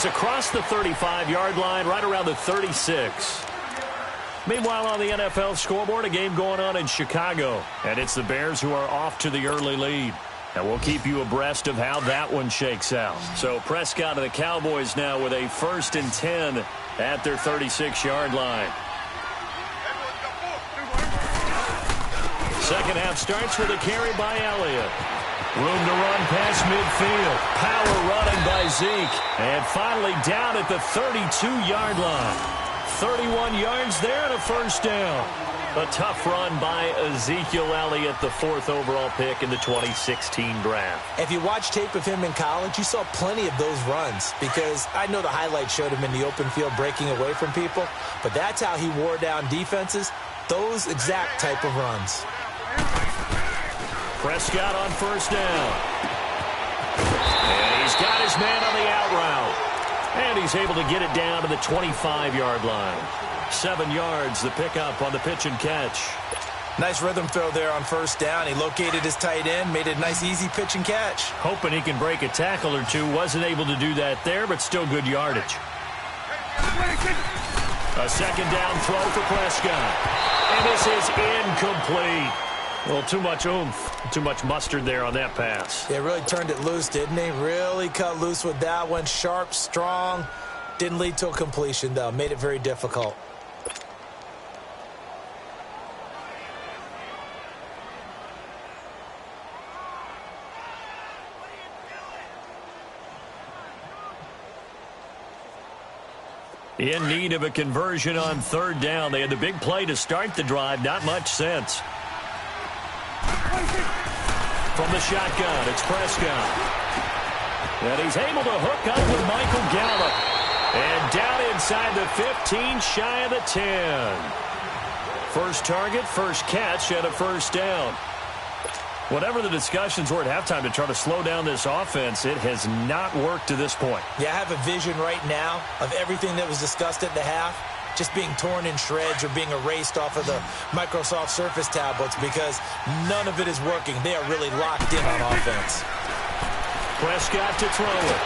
He's across the 35-yard line, right around the 36. Meanwhile, on the NFL scoreboard, a game going on in Chicago. And it's the Bears who are off to the early lead. And we'll keep you abreast of how that one shakes out. So Prescott and the Cowboys now with a 1st and 10 at their 36-yard line. Second half starts with a carry by Elliott. Room to run past midfield. Power running by Zeke. And finally down at the 32-yard line. 31 yards there and a 1st down. A tough run by Ezekiel Elliott, the 4th overall pick in the 2016 draft. If you watch tape of him in college, you saw plenty of those runs because I know the highlights showed him in the open field breaking away from people, but that's how he wore down defenses, those exact type of runs. Prescott on 1st down. And he's got his man on the out route. And he's able to get it down to the 25-yard line. 7 yards, the pickup on the pitch and catch. Nice rhythm throw there on 1st down. He located his tight end, made it a nice, easy pitch and catch. Hoping he can break a tackle or two. Wasn't able to do that there, but still good yardage. A 2nd down throw for Prescott. And this is incomplete. Well, too much oomph, too much mustard there on that pass. They really turned it loose, didn't he? Really cut loose with that one. Sharp, strong. Didn't lead to a completion, though. Made it very difficult. In need of a conversion on 3rd down. They had the big play to start the drive. Not much sense. From the shotgun, it's Prescott. And he's able to hook up with Michael Gallup. And down inside the 15, shy of the 10. First target, first catch, and a 1st down. Whatever the discussions were at halftime to try to slow down this offense, it has not worked to this point. Yeah, I have a vision right now of everything that was discussed at the half just being torn in shreds or being erased off of the Microsoft Surface tablets because none of it is working. They are really locked in on offense. Prescott to throw it.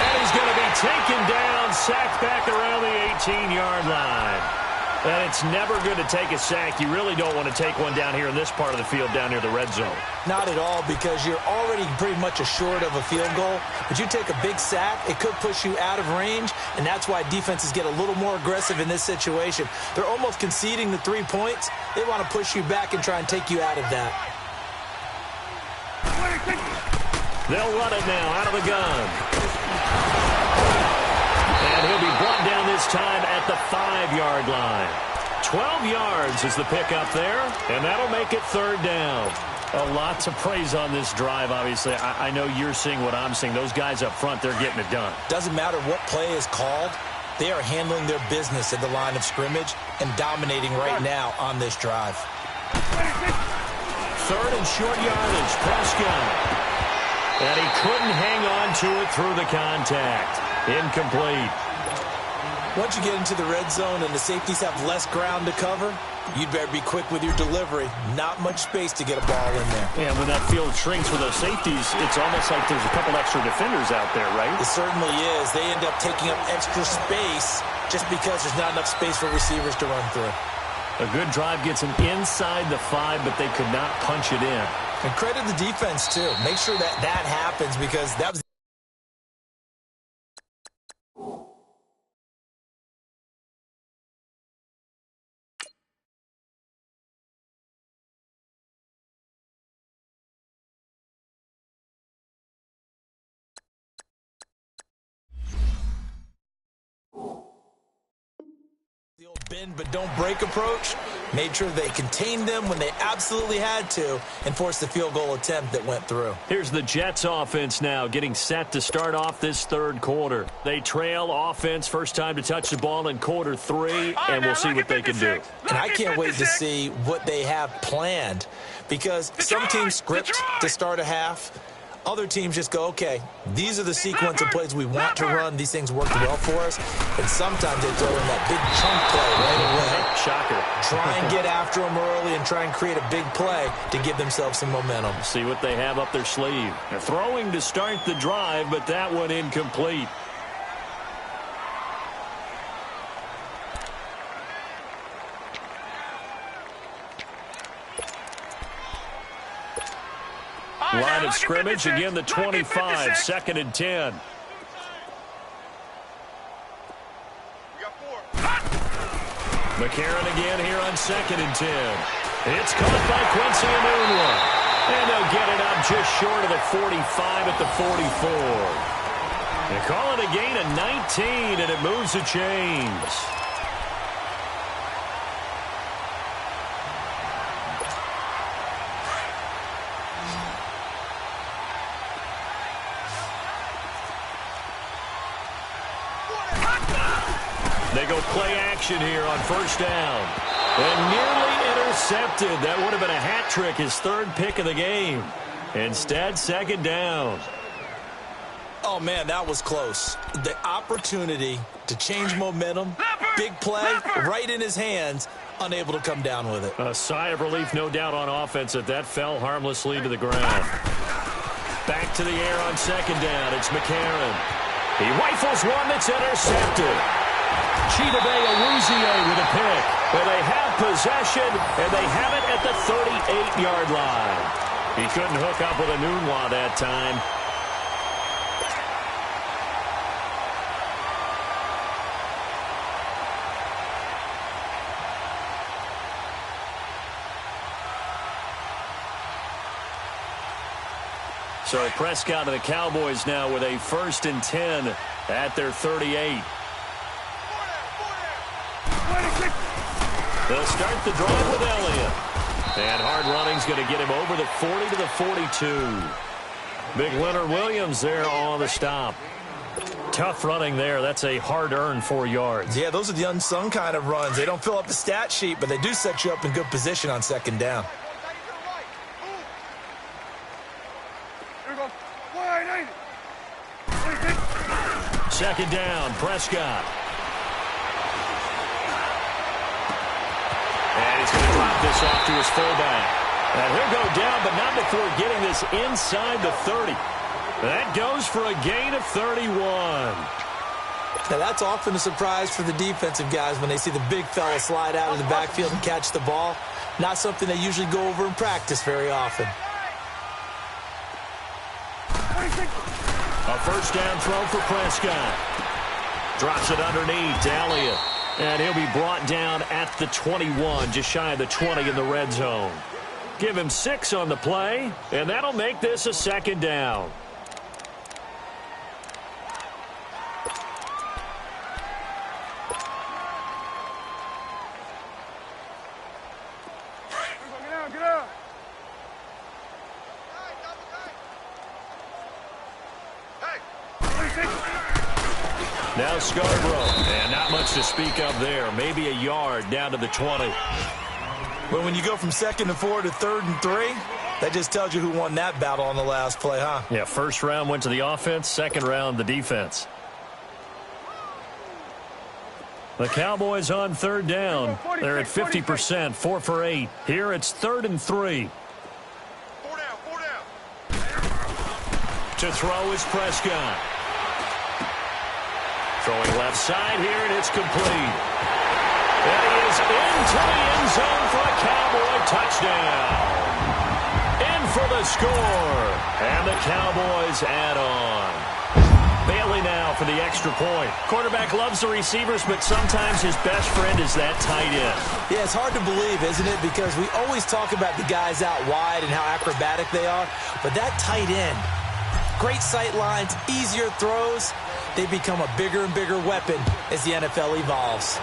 And he's going to be taken down, sacked back around the 18-yard line. And it's never good to take a sack. You really don't want to take one down here in this part of the field down near the red zone. Not at all, because you're already pretty much assured of a field goal. But you take a big sack, it could push you out of range, and that's why defenses get a little more aggressive in this situation. They're almost conceding the 3 points. They want to push you back and try and take you out of that. They'll run it now out of the gun. And he'll be brought down this time at the 5-yard line. 12 yards is the pickup there, and that'll make it 3rd down. A lot to praise on this drive, obviously. I know you're seeing what I'm seeing. Those guys up front, they're getting it done. Doesn't matter what play is called. They are handling their business at the line of scrimmage and dominating right now on this drive. 3rd and short yardage, Prescott. And he couldn't hang on to it through the contact. Incomplete. Once you get into the red zone and the safeties have less ground to cover, you'd better be quick with your delivery. Not much space to get a ball in there. Yeah, when that field shrinks with those safeties, it's almost like there's a couple extra defenders out there, right? It certainly is. They end up taking up extra space just because there's not enough space for receivers to run through. A good drive gets them inside the 5, but they could not punch it in. And credit the defense, too. Make sure that that happens because that was... the old bend but don't break approach. Made sure they contained them when they absolutely had to and forced the field goal attempt that went through. Here's the Jets offense now getting set to start off this 3rd quarter. They trail offense, first time to touch the ball in quarter 3, and we'll see what they can do. And I can't wait to see what they have planned because some teams script to start a half. Other teams just go, okay, these are the sequence of plays we want to run. These things worked well for us. And sometimes they throw in that big chunk play right away. Shocker. Try and get after them early and try and create a big play to give themselves some momentum. See what they have up their sleeve. They're throwing to start the drive, but that one incomplete. Line of scrimmage, again the 25, 2nd and 10. McCarron again here on 2nd and 10. It's caught by Quincy Enunwa. And they'll get it up just short of the 45 at the 44. They call it a gain of 19, and it moves the chains. They go play action here on 1st down. And nearly intercepted. That would have been a hat trick, his 3rd pick of the game. Instead, 2nd down. Oh, man, that was close. The opportunity to change momentum, big play, right in his hands, unable to come down with it. A sigh of relief, no doubt, on offense that fell harmlessly to the ground. Back to the air on 2nd down. It's McCarron. He rifles one that's intercepted. Chidobe Awuzie with a pick. But they have possession, and they have it at the 38-yard line. He couldn't hook up with Enunwa that time. So Prescott and the Cowboys now with a 1st and 10 at their 38. They'll start the drive with Elliott. And hard running's going to get him over the 40 to the 42. Big Leonard Williams there on the stop. Tough running there. That's a hard-earned 4 yards. Yeah, those are the unsung kind of runs. They don't fill up the stat sheet, but they do set you up in good position on 2nd down. Second down, Prescott. And he's going to drop this off to his fullback. And he'll go down, but not before getting this inside the 30. That goes for a gain of 31. Now, that's often a surprise for the defensive guys when they see the big fella slide out of the backfield and catch the ball. Not something they usually go over in practice very often. A 1st down throw for Prescott. Drops it underneath to Elliott. And he'll be brought down at the 21, just shy of the 20 in the red zone. Give him 6 on the play, and that'll make this a 2nd down. Now Scarborough, and not much to speak of there. Maybe a yard down to the 20. But when you go from 2nd and 4 to 3rd and 3, that just tells you who won that battle on the last play, huh? Yeah, 1st round went to the offense, 2nd round the defense. The Cowboys on 3rd down. They're at 50%, 4 for 8. Here it's 3rd and 3. 4 down. To throw is Prescott. Throwing left side here, and it's complete. And he is into the end zone for a Cowboy touchdown. In for the score. And the Cowboys add on. Bailey now for the extra point. Quarterback loves the receivers, but sometimes his best friend is that tight end. Yeah, it's hard to believe, isn't it? Because we always talk about the guys out wide and how acrobatic they are. But that tight end, great sight lines, easier throws. They become a bigger and bigger weapon as the NFL evolves.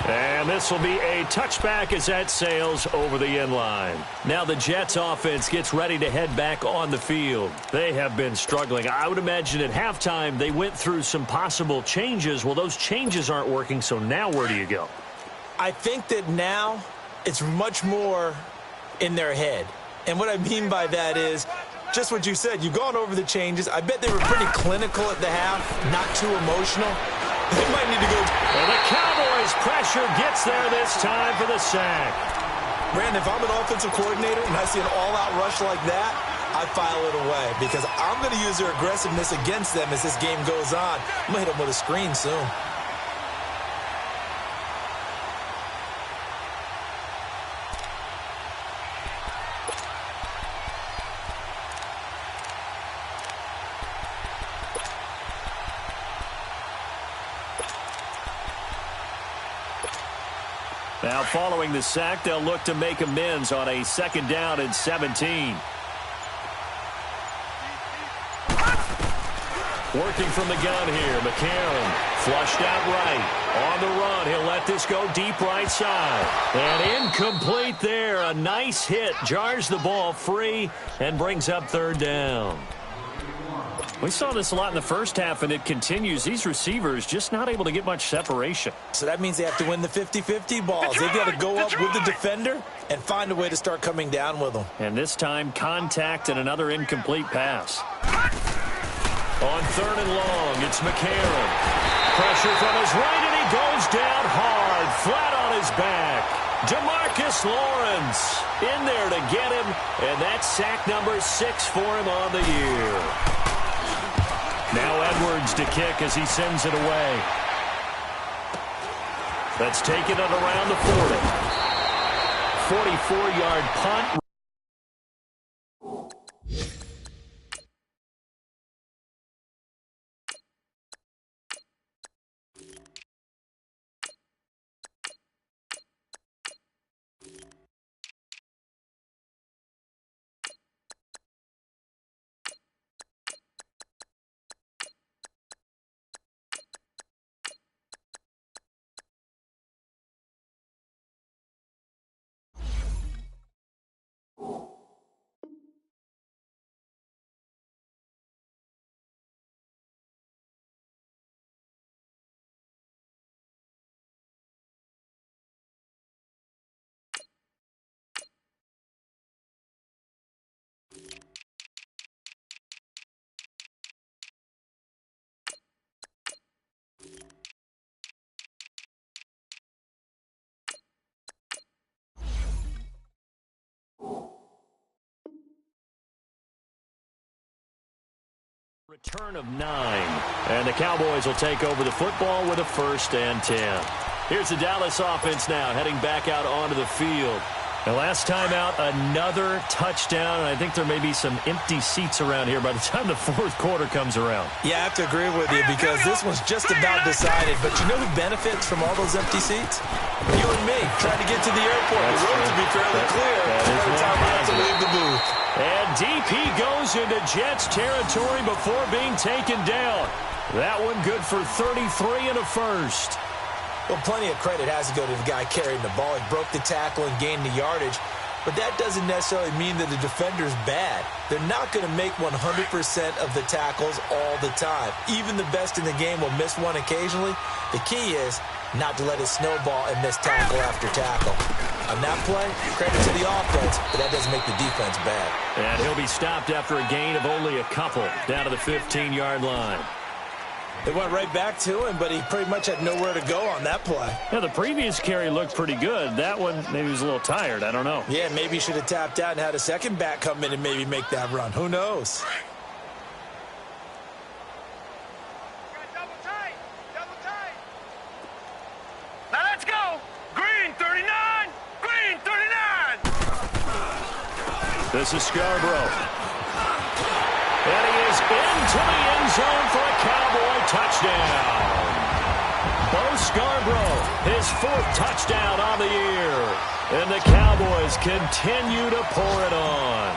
And this will be a touchback as that sails over the end line. Now the Jets offense gets ready to head back on the field. They have been struggling. I would imagine at halftime they went through some possible changes. Well, those changes aren't working, so now where do you go? I think that now it's much more in their head. And what I mean by that is just what you said. You've gone over the changes. I bet they were pretty clinical at the half, not too emotional. They might need to go. And the Cowboys pressure gets there this time for the sack. Brandon, if I'm an offensive coordinator and I see an all-out rush like that, I file it away because I'm going to use their aggressiveness against them as this game goes on. I'm going to hit them with a screen soon. Now following the sack, they'll look to make amends on a 2nd down and 17. Working from the gun here, McCarron flushed out right. On the run, he'll let this go deep right side. And incomplete there. A nice hit. Jars the ball free and brings up 3rd down. We saw this a lot in the first half, and it continues. These receivers just not able to get much separation. So that means they have to win the 50-50 balls. They've got to go up with the defender and find a way to start coming down with them. And this time, contact and another incomplete pass. On 3rd and long, it's McCarron. Pressure from his right, and he goes down hard, flat on his back. DeMarcus Lawrence in there to get him, and that's sack number 6 for him on the year. Now Edwards to kick as he sends it away. That's taken it around the 40. 44-yard punt. Return of 9. And the Cowboys will take over the football with a 1st and 10. Here's the Dallas offense now heading back out onto the field. The last time out, another touchdown, and I think there may be some empty seats around here by the time the 4th quarter comes around. Yeah, I have to agree with you because this one's just about decided. But you know who benefits from all those empty seats? You and me, trying to get to the airport. The roads will be fairly clear by the time we have to leave the booth. And DP goes into Jets territory before being taken down. That one good for 33 and a 1st. Well, plenty of credit has to go to the guy carrying the ball. He broke the tackle and gained the yardage. But that doesn't necessarily mean that the defender's bad. They're not going to make 100% of the tackles all the time. Even the best in the game will miss one occasionally. The key is not to let it snowball and miss tackle after tackle. On that play, credit to the offense, but that doesn't make the defense bad. And he'll be stopped after a gain of only a couple down to the 15-yard line. They went right back to him, but he pretty much had nowhere to go on that play. Yeah, the previous carry looked pretty good. That one, maybe he was a little tired. I don't know. Yeah, maybe he should have tapped out and had a second back come in and maybe make that run. Who knows? Double tight. Double tight. Now let's go. Green 39. Green 39. This is Scarborough. And he is into the end zone for a Cowboy touchdown. Bo Scarborough, his 4th touchdown on the year. And the Cowboys continue to pour it on.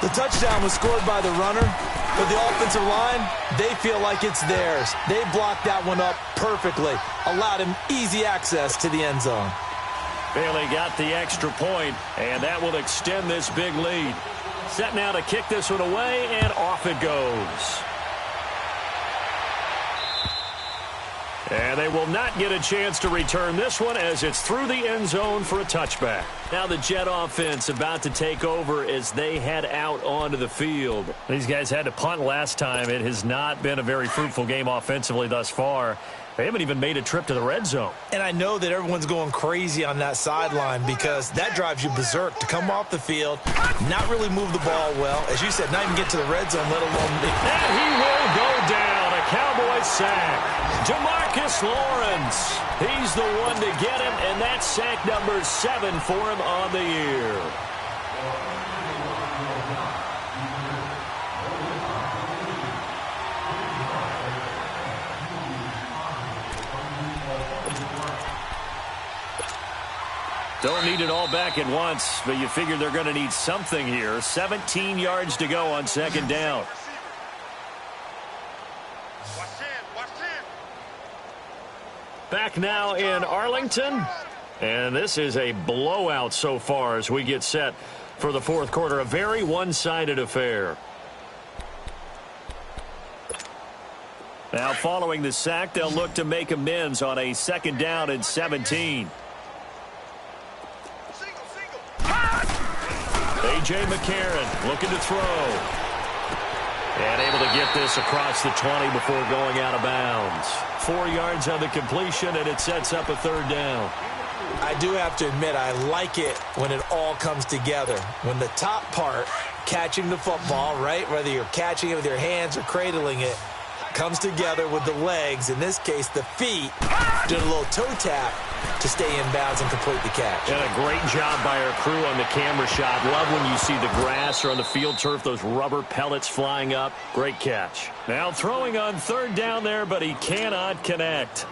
The touchdown was scored by the runner, but the offensive line, they feel like it's theirs. They blocked that one up perfectly, allowed him easy access to the end zone. Bailey got the extra point, and that will extend this big lead. Set now to kick this one away, and off it goes. And they will not get a chance to return this one as it's through the end zone for a touchback. Now the Jet offense about to take over as they head out onto the field. These guys had to punt last time. It has not been a very fruitful game offensively thus far. They haven't even made a trip to the red zone. And I know that everyone's going crazy on that sideline because that drives you berserk to come off the field, not really move the ball well. As you said, not even get to the red zone, let alone... And he will go down. A Cowboy sack. DeMarcus Lawrence. He's the one to get him, and that's sack number 7 for him on the year. Don't need it all back at once, but you figure they're going to need something here. 17 yards to go on second down. Back now in Arlington, and this is a blowout so far as we get set for the fourth quarter. A very one-sided affair. Now following the sack, they'll look to make amends on a second down and 17. A.J. McCarron looking to throw. And able to get this across the 20 before going out of bounds. 4 yards on the completion, and it sets up a third down. I do have to admit, I like it when it all comes together. When the top part, catching the football, right, whether you're catching it with your hands or cradling it, comes together with the legs, in this case the feet, did a little toe tap to stay in bounds and complete the catch. And a great job by our crew on the camera shot. Love when you see the grass or on the field turf, those rubber pellets flying up. Great catch. Now throwing on third down there, but he cannot connect.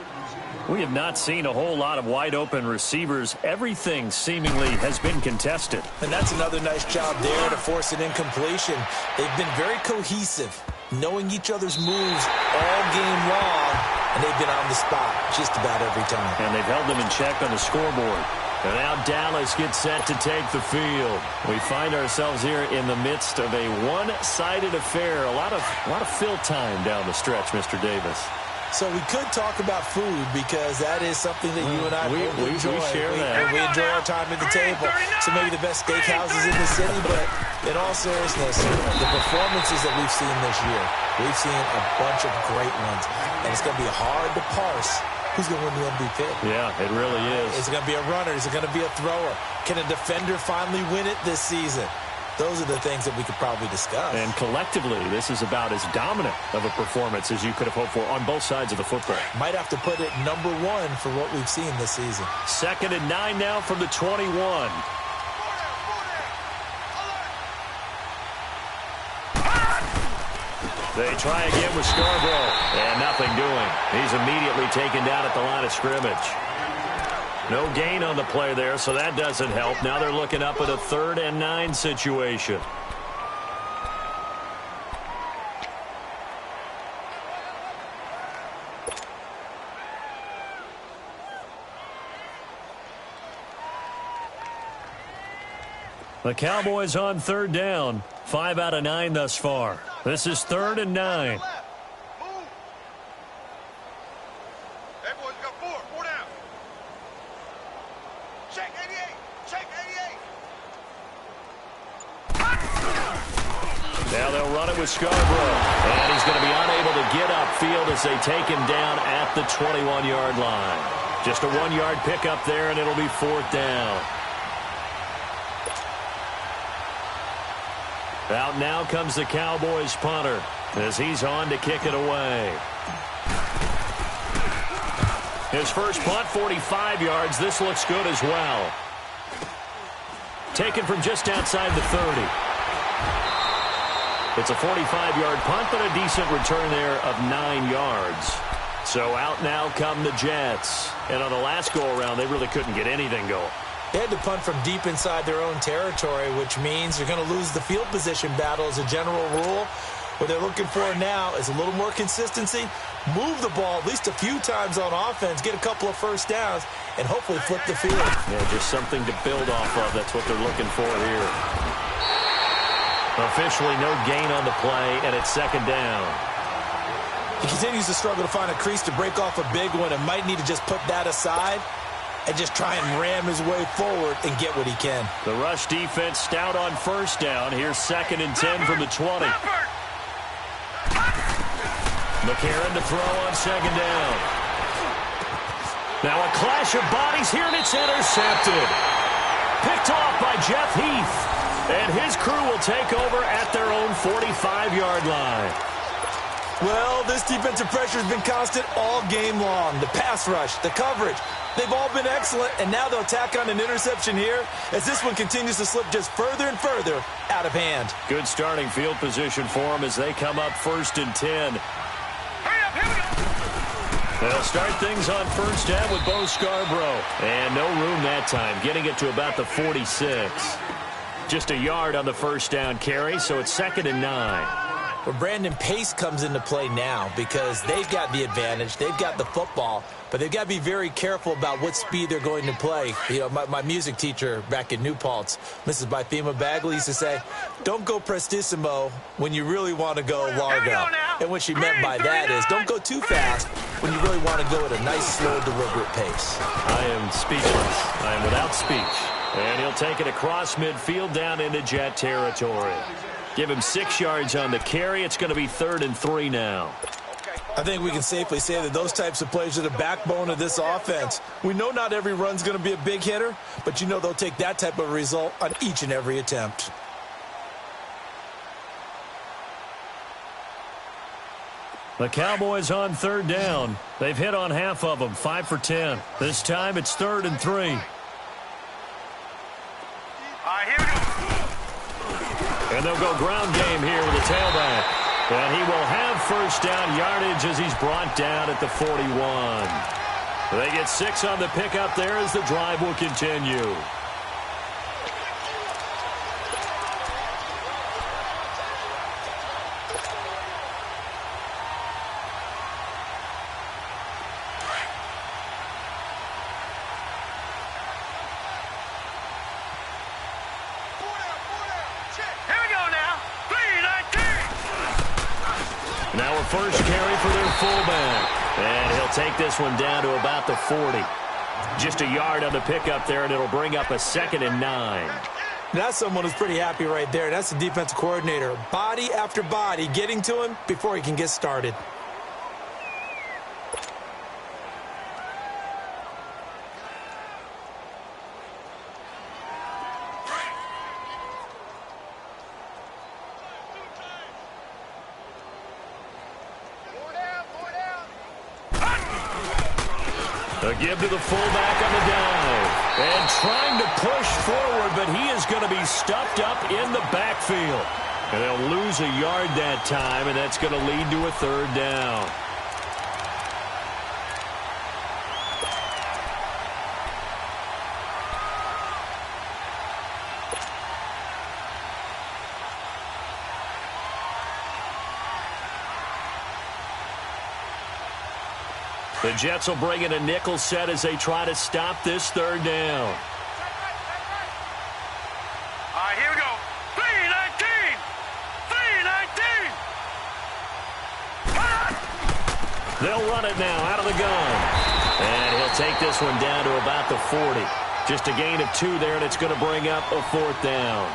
We have not seen a whole lot of wide open receivers. Everything seemingly has been contested. And that's another nice job there to force an incompletion. They've been very cohesive, knowing each other's moves all game long, and they've been on the spot just about every time. And they've held them in check on the scoreboard. And now Dallas gets set to take the field. We find ourselves here in the midst of a one-sided affair. A lot of fill time down the stretch, Mr. Davis. So we could talk about food because that is something that you and I both enjoy. We share that. We enjoy our time at the table. So maybe the best steakhouses in the city, but in all seriousness, the performances that we've seen this year, we've seen a bunch of great ones. And it's going to be hard to parse who's going to win the MVP. Yeah, it really is. Is it going to be a runner? Is it going to be a thrower? Can a defender finally win it this season? Those are the things that we could probably discuss. And collectively, this is about as dominant of a performance as you could have hoped for on both sides of the football. Might have to put it number one for what we've seen this season. 2nd and 9 now from the 21. They try again with Scarborough, and nothing doing. He's immediately taken down at the line of scrimmage. No gain on the play there, so that doesn't help. Now they're looking up at a 3rd and 9 situation. The Cowboys on 3rd down. 5 out of 9 thus far. This is 3rd and 9. Now they'll run it with Scarborough. And he's going to be unable to get upfield as they take him down at the 21-yard line. Just a 1-yard pickup there, and it'll be 4th down. Out now comes the Cowboys punter as he's on to kick it away. His first punt, 45 yards. This looks good as well. Taken from just outside the 30. It's a 45-yard punt, but a decent return there of 9 yards. So out now come the Jets. And on the last go-around, they really couldn't get anything going. They had to punt from deep inside their own territory, which means they're going to lose the field position battle as a general rule. What they're looking for now is a little more consistency, move the ball at least a few times on offense, get a couple of first downs, and hopefully flip the field. Yeah, just something to build off of. That's what they're looking for here. Officially no gain on the play, and it's 2nd down. He continues to struggle to find a crease to break off a big one and might need to just put that aside and just try and ram his way forward and get what he can. The rush defense stout on 1st down. Here's 2nd and 10 from the 20. McCarron to throw on 2nd down. Now a clash of bodies here, and it's intercepted. Picked off by Jeff Heath. And his crew will take over at their own 45-yard line. Well, this defensive pressure has been constant all game long. The pass rush, the coverage, they've all been excellent, and now they'll tack on an interception here as this one continues to slip just further and further out of hand. Good starting field position for them as they come up 1st and 10. Hurry up, here we go. They'll start things on first down with Bo Scarborough. And no room that time, getting it to about the 46. Just a yard on the first down carry, so it's 2nd and 9. Well, Brandon, pace comes into play now because they've got the advantage. They've got the football, but they've got to be very careful about what speed they're going to play. You know, my music teacher back in New Paltz, Mrs. Bythema Bagley, used to say, don't go prestissimo when you really want to go largo. And what she meant by that is don't go too fast when you really want to go at a nice, slow, deliberate pace. I am speechless. I am without speech. And he'll take it across midfield down into Jet territory. Give him 6 yards on the carry. It's going to be 3rd and 3 now. I think we can safely say that those types of plays are the backbone of this offense. We know not every run's going to be a big hitter, but you know they'll take that type of result on each and every attempt. The Cowboys on 3rd down. They've hit on half of them, 5 for 10. This time it's 3rd and 3. All right, here we go. And they'll go ground game here with the tailback. And he will have first down yardage as he's brought down at the 41. They get 6 on the pickup there as the drive will continue. Now a first carry for their fullback. And he'll take this one down to about the 40. Just a yard on the pickup there, and it'll bring up a 2nd and 9. That's someone who's pretty happy right there. That's the defensive coordinator. Body after body getting to him before he can get started. A give to the fullback on the dive. And trying to push forward, but he is going to be stuffed up in the backfield. And they'll lose a yard that time, and that's going to lead to a 3rd down. The Jets will bring in a nickel set as they try to stop this 3rd down. All right, here we go. 3-19. 3-19. They'll run it now out of the gun. And he'll take this one down to about the 40. Just a gain of 2 there, and it's going to bring up a 4th down.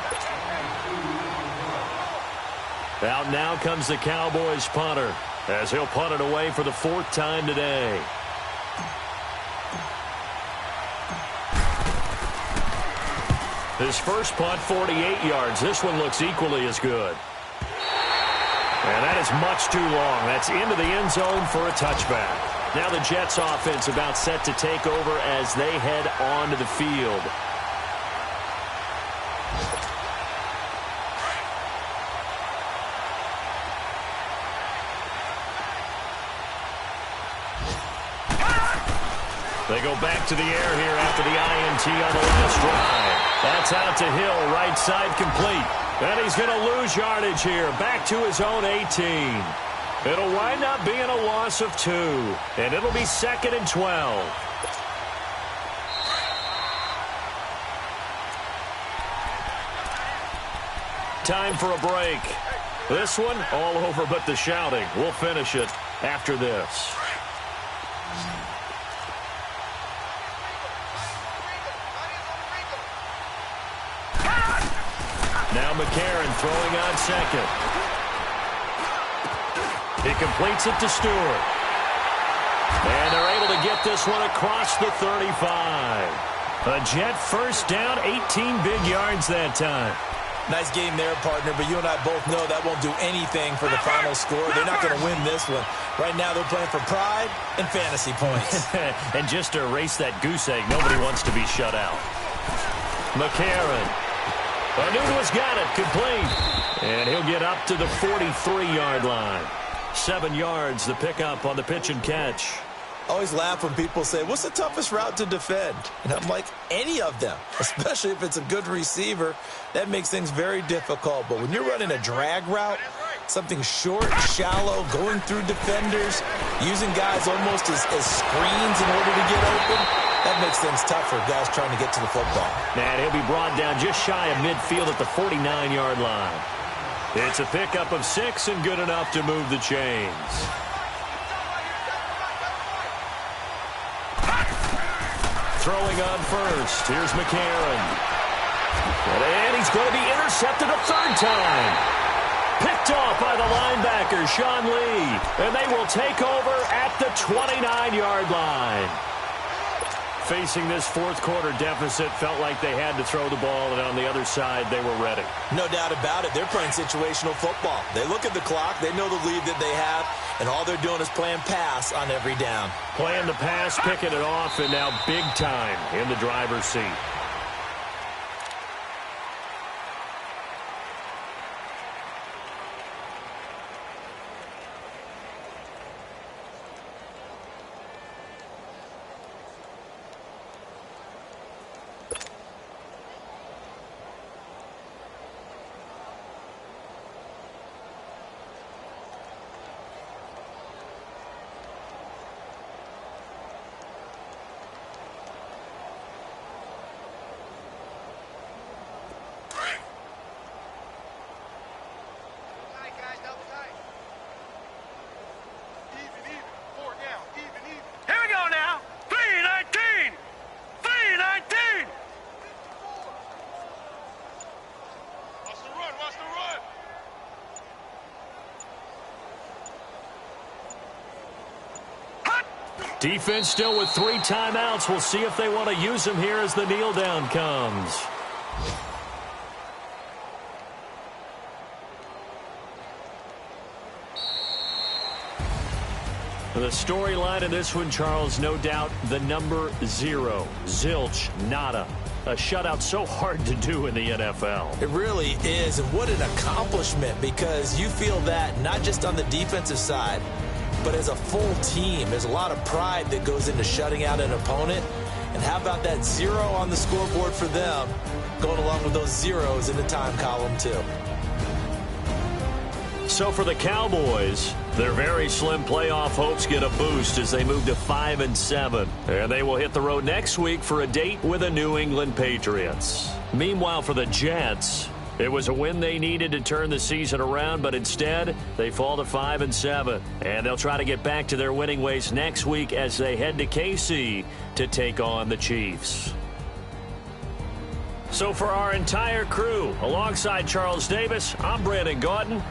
Out now comes the Cowboys punter, as he'll punt it away for the 4th time today. His first punt, 48 yards. This one looks equally as good. And that is much too long. That's into the end zone for a touchback. Now the Jets offense about set to take over as they head onto the field. They go back to the air here after the INT on the last drive. That's out to Hill, right side complete. And he's going to lose yardage here, back to his own 18. It'll wind up being a loss of 2, and it'll be 2nd and 12. Time for a break. This one, all over but the shouting. We'll finish it after this. Now McCarron throwing on second. He completes it to Stewart. And they're able to get this one across the 35. A Jet first down, 18 big yards that time. Nice game there, partner, but you and I both know that won't do anything for the final score. They're not going to win this one. Right now they're playing for pride and fantasy points. And just to erase that goose egg, nobody wants to be shut out. McCarron. Anunua's got it, complete. And he'll get up to the 43-yard line. 7 yards, the pickup on the pitch and catch. I always laugh when people say, what's the toughest route to defend? And I'm like, any of them, especially if it's a good receiver. That makes things very difficult. But when you're running a drag route, something short, shallow, going through defenders, using guys almost as screens in order to get open, that makes things tough for guys trying to get to the football. And he'll be brought down just shy of midfield at the 49-yard line. It's a pickup of 6 and good enough to move the chains. Throwing on first. Here's McCarron. And he's going to be intercepted a third time. Picked off by the linebacker, Sean Lee. And they will take over at the 29-yard line. Facing this fourth quarter deficit, felt like they had to throw the ball, and on the other side, they were ready. No doubt about it. They're playing situational football. They look at the clock. They know the lead that they have, and all they're doing is playing pass on every down. Playing the pass, picking it off, and now big time in the driver's seat. Defense still with 3 timeouts. We'll see if they want to use them here as the kneel down comes. The storyline of this one, Charles, no doubt the number 0. Zilch, nada. A shutout so hard to do in the NFL. It really is, and what an accomplishment, because you feel that not just on the defensive side, but as a full team. There's a lot of pride that goes into shutting out an opponent. And how about that 0 on the scoreboard for them, going along with those zeros in the time column too. So for the Cowboys, their very slim playoff hopes get a boost as they move to 5-7. And they will hit the road next week for a date with the New England Patriots. Meanwhile, for the Jets, it was a win they needed to turn the season around, but instead, they fall to 5-7. And they'll try to get back to their winning ways next week as they head to KC to take on the Chiefs. So for our entire crew, alongside Charles Davis, I'm Brandon Gaudin.